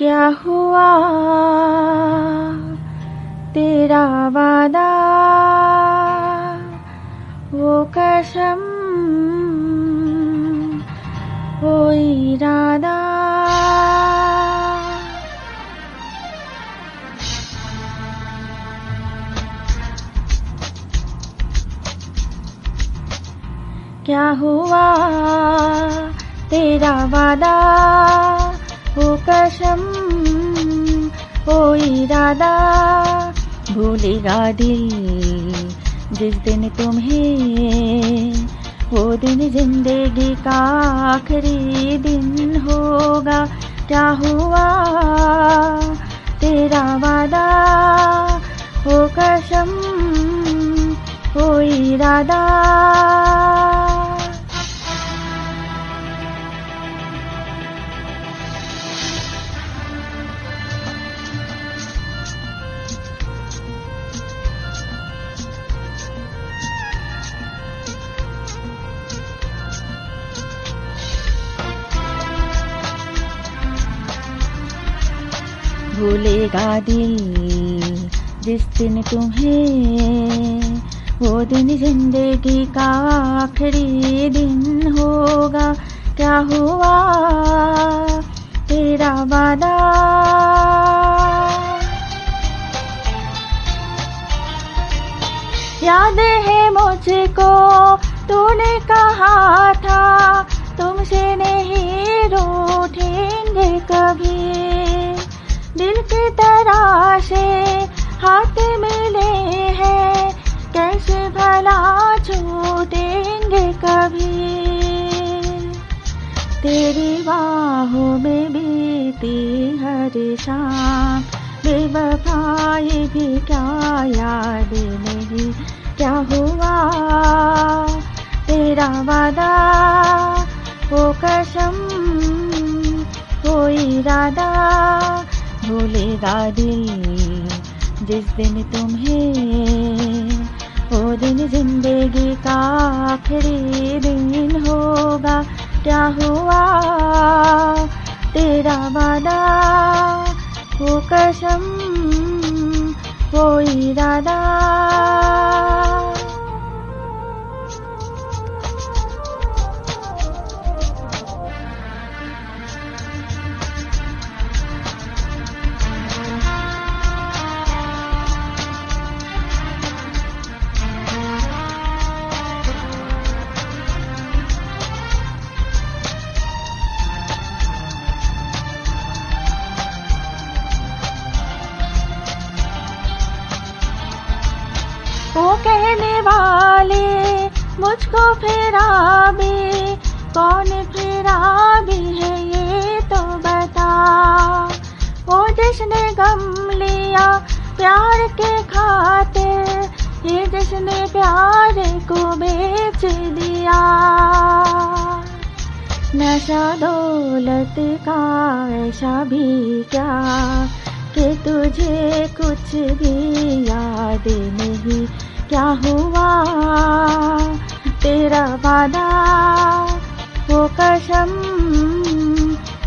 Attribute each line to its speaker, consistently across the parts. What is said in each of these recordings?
Speaker 1: क्या हुआ तेरा वादा, वो कसम, वो इरादा। क्या हुआ तेरा वादा, वो कसम, वो इरादा। भूलेगा दिल जिस दिन तुम्हें, वो दिन जिंदगी का आखिरी दिन होगा। क्या हुआ तेरा वादा, वो कसम, वो इरादा। भूलेगा दिल जिस दिन तुम्हें, वो दिन जिंदगी का आखिरी दिन होगा। क्या हुआ तेरा वादा। याद है मुझको तूने कहा था, तुमसे नहीं रूठेंगे कभी। दिल की तरह से हाथ मिले हैं, कैसे भला छूटेंगे कभी। तेरी बाहों में बीती हर शाम, बेवफाई भी क्या याद नहीं। क्या हुआ तेरा वादा, वो कसम, वो इरादा। भूलेगा दिल जिस दिन तुम्हें, वो दिन जिंदगी का आखिरी दिन होगा। क्या हुआ तेरा वादा, वो कसम, वो इरादा। वो कहने वाले मुझको फिरा भी, कौन फिरा भी है ये तो बता। वो जिसने गम लिया प्यार के खातिर, ये जिसने प्यार को बेच दिया। नशा दौलत का ऐसा भी क्या कि तुझे कुछ भी याद नहीं। क्या हुआ तेरा वादा, वो कसम,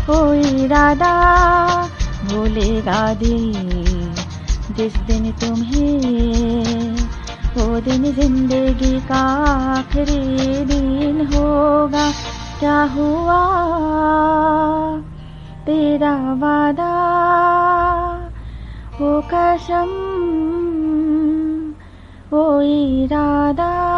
Speaker 1: वो इरादा। भूलेगा दिल जिस दिन तुम्हें, वो दिन जिंदगी का आखिरी दिन होगा। क्या हुआ तेरा वादा, वो कसम, वो इरादा।